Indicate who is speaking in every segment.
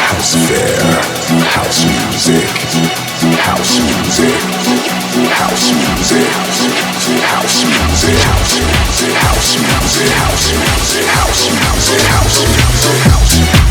Speaker 1: House fair, house music, house music, house music, house music, house music, house music, house music, house music, house music, house music, house music.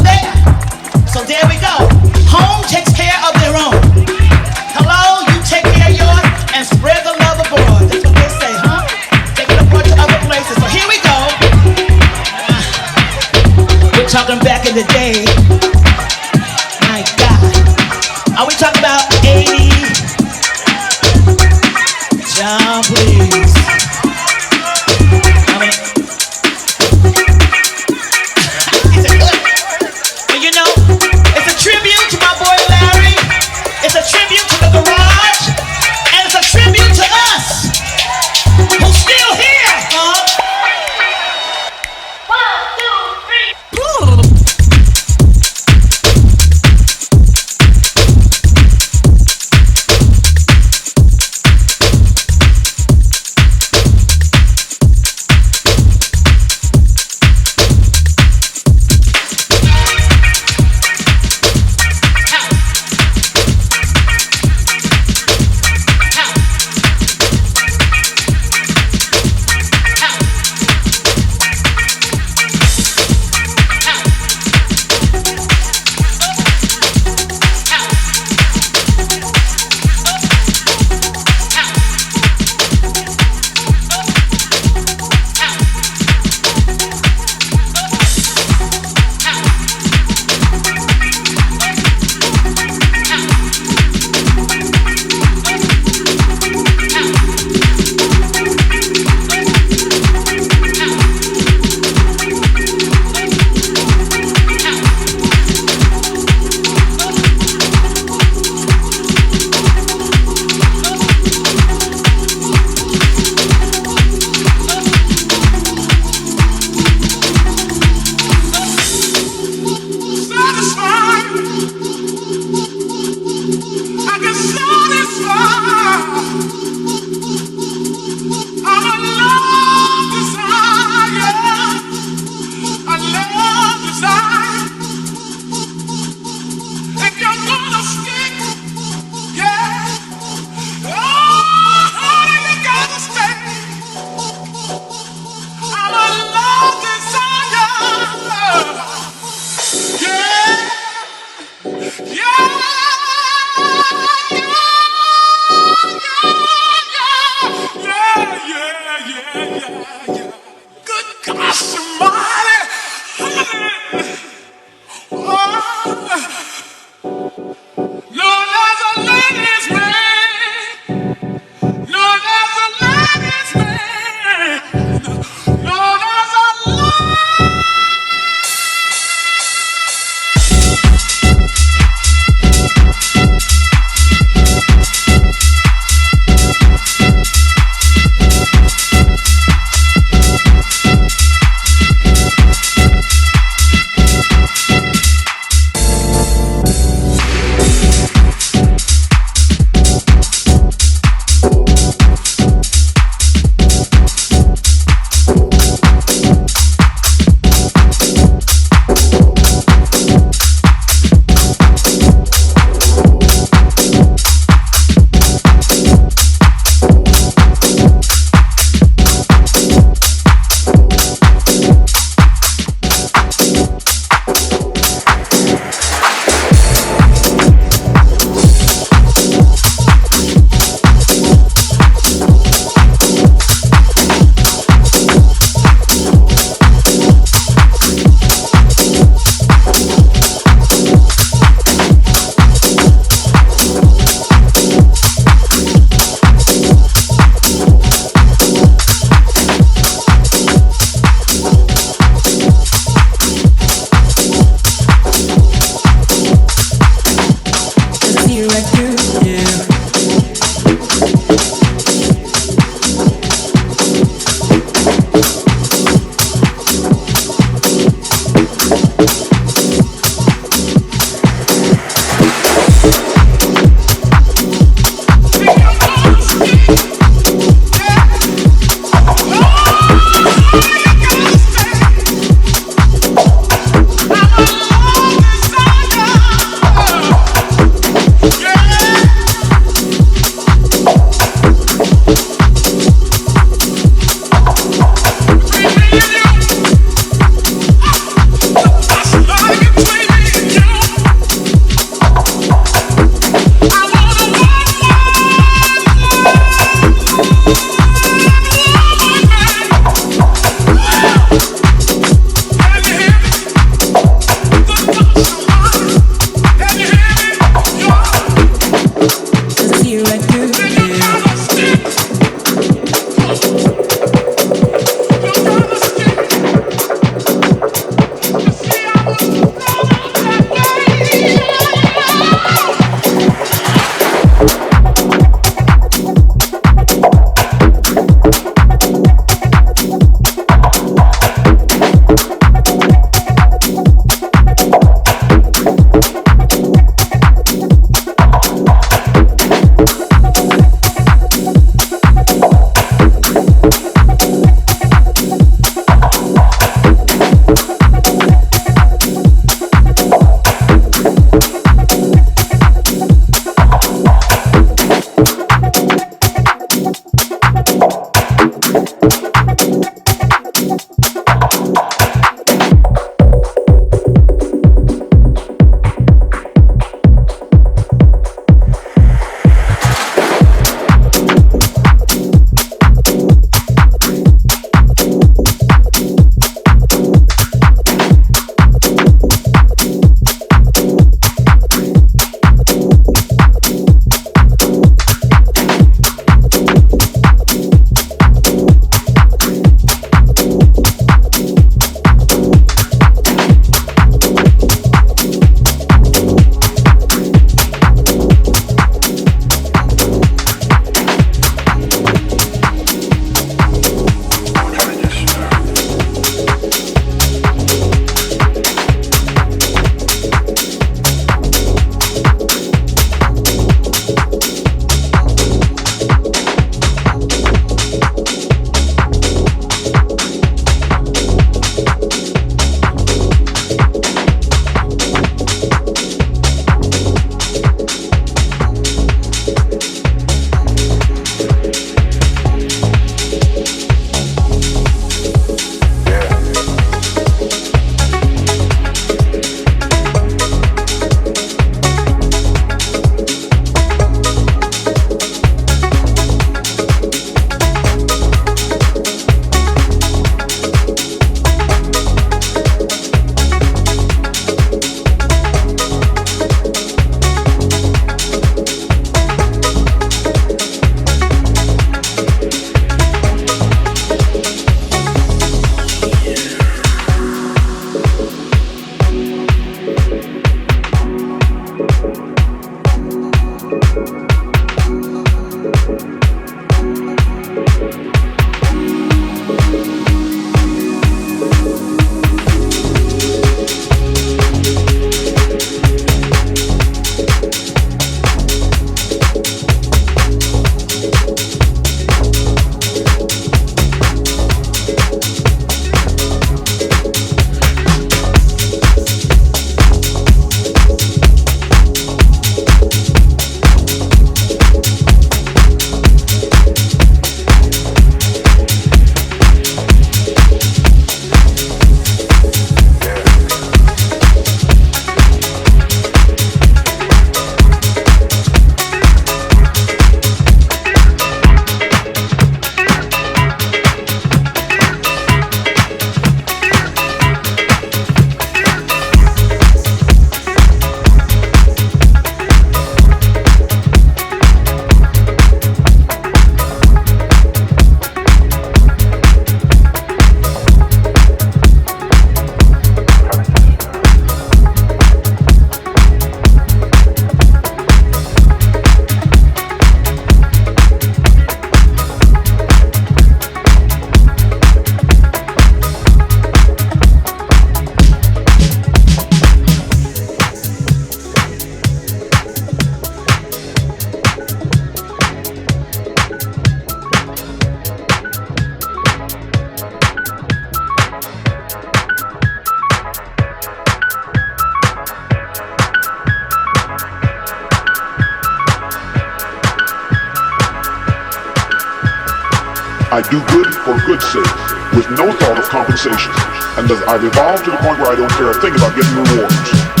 Speaker 2: I do good for good's sake, with no thought of compensation. And I've evolved to the point where I don't care a thing about getting rewards.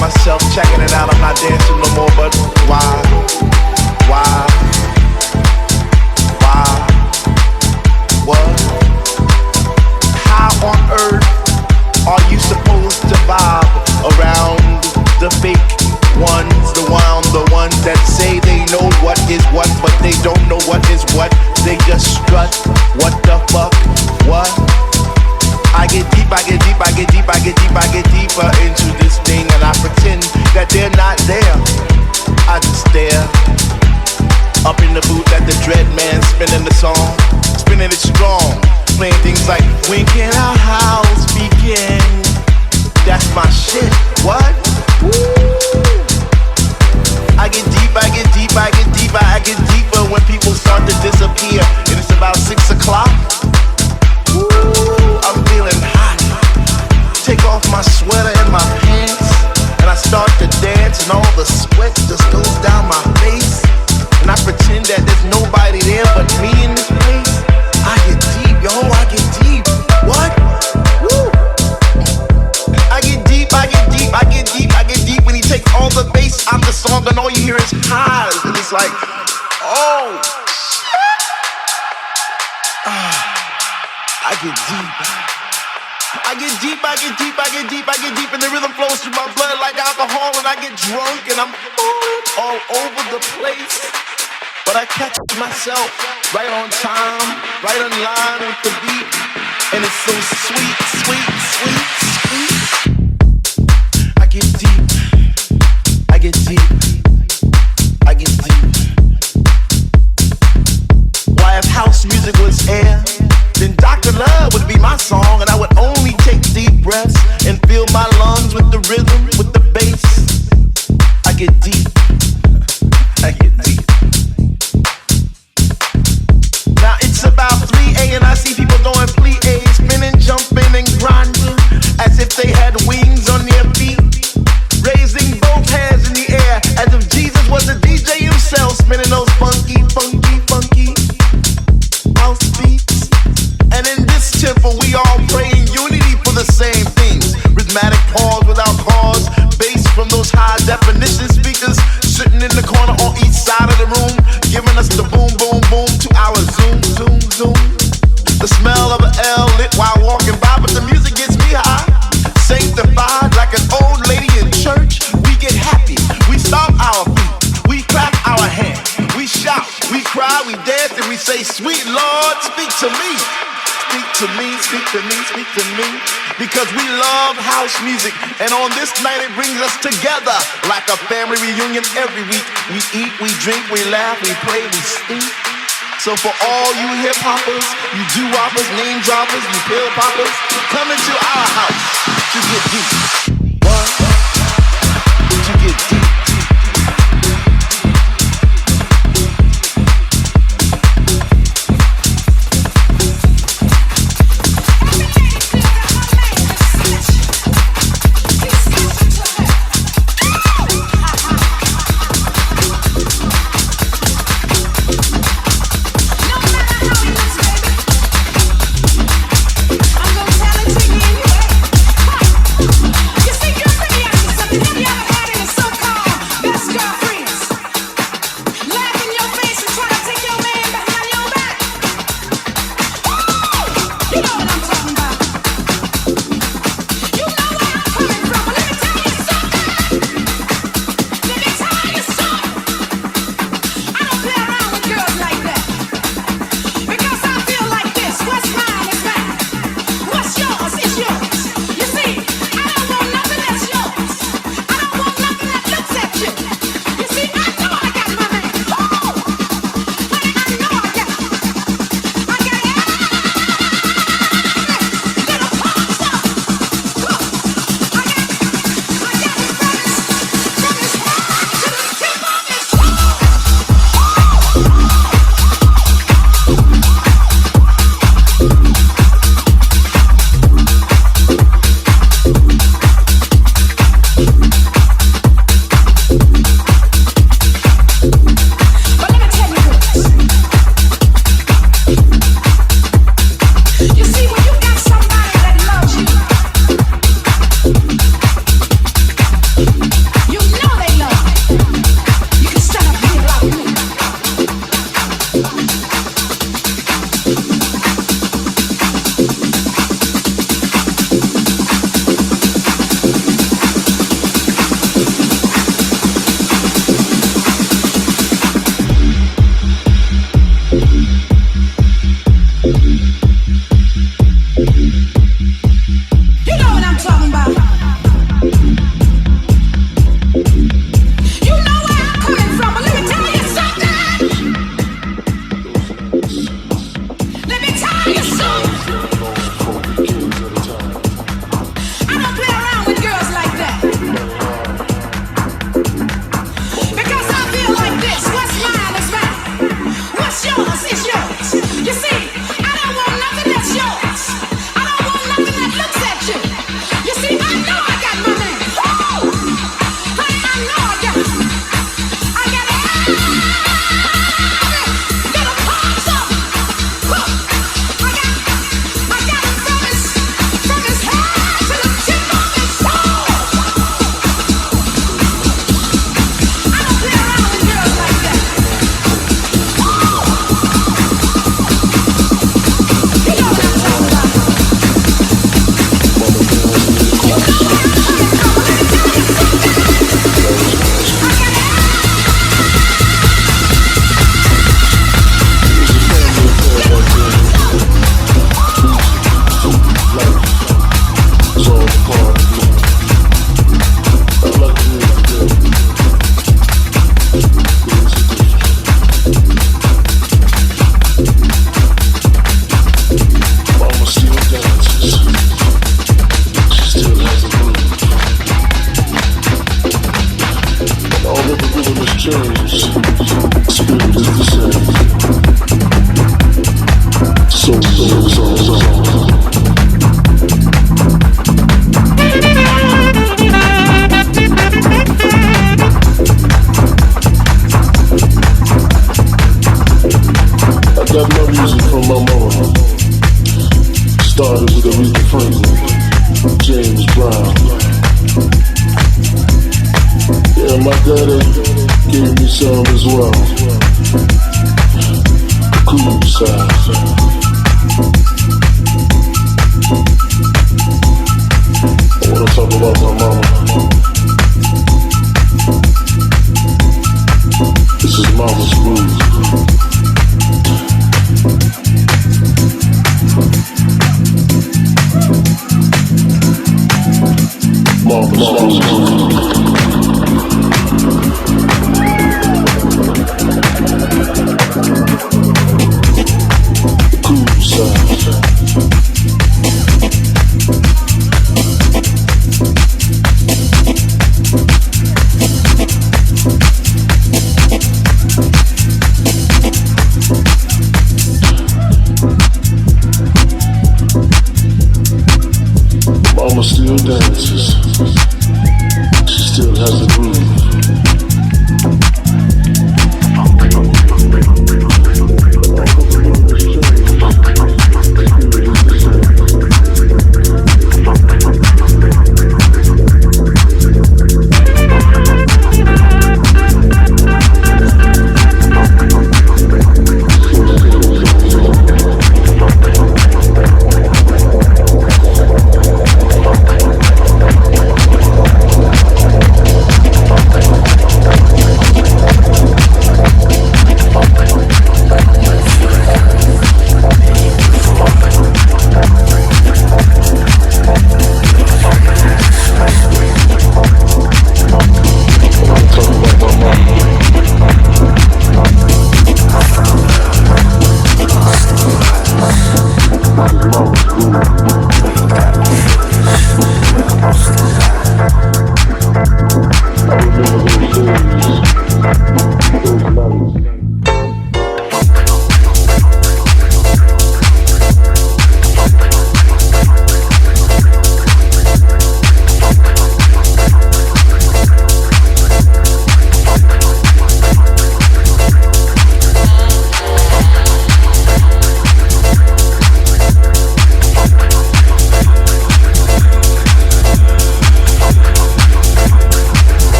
Speaker 3: myself, checking it out. I'm not dancing no more, but why? Why? Why? What? How on earth are you supposed to bob around the fake ones, the ones that say they know what is what, but they don't know what is what? They just strut. What the fuck? What? I get deep, I get deep, I get deep, I get deep, I get deeper into this thing, and I pretend that they're not there. I just stare up in the booth at the dread man spinning the song, spinning it strong, playing things like when can our house begin? That's my shit. What? Woo! I get deep, I get deep, I get deeper, I get deeper when people start to disappear, and it's about 6 o'clock. Woo! I'm feeling hot. Take off my sweater and my pants, and I start to dance, and all the sweat just goes down my face, and I pretend that there's nobody there but me in this place. I get deep, yo, I get deep. What? I get deep, I get deep, I get deep, I get deep, and the rhythm flows through my blood like alcohol, and I get drunk, and I'm all over the place. But I catch myself right on time, right on line with the beat, and it's so sweet, sweet, sweet, sweet. I get deep, I get deep, I get deep. Why, if house music was air, then Dr. Love would be my song, and I would only take deep breaths and fill my lungs with the rhythm, with the bass. I get deep, I get deep. Now it's about 3 a.m. and I see people doing plie, spinning, jumping, and grinding as if they had wings on their feet, raising both hands in the air as if Jesus was the DJ himself, spinning those funky, funky, funky house beats. And in this temple we all pray in unity for the same things. Rhythmic pause without cause, bass from those high definition speakers sitting in the corner on each side of the room, giving us the boom, boom, boom to our zoom, zoom, zoom. The smell of an L lit while walking by, but the music gets me high. Sanctified like an old lady in church, we get happy, we stomp our feet, we clap our hands, we shout, we cry, we dance, and we say, sweet Lord, speak to me. Speak to me, speak to me, speak to me. Because we love house music, and on this night it brings us together like a family reunion every week. We eat, we drink, we laugh, we play, we speak. So for all you hip hoppers, you doo-woppers, name droppers, you pill poppers, come into our house to get deep. What? To get deep.
Speaker 4: I'm gonna tell it to you anyway. Huh.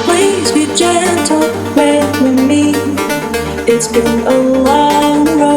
Speaker 4: Please be gentle with me. It's been a long road.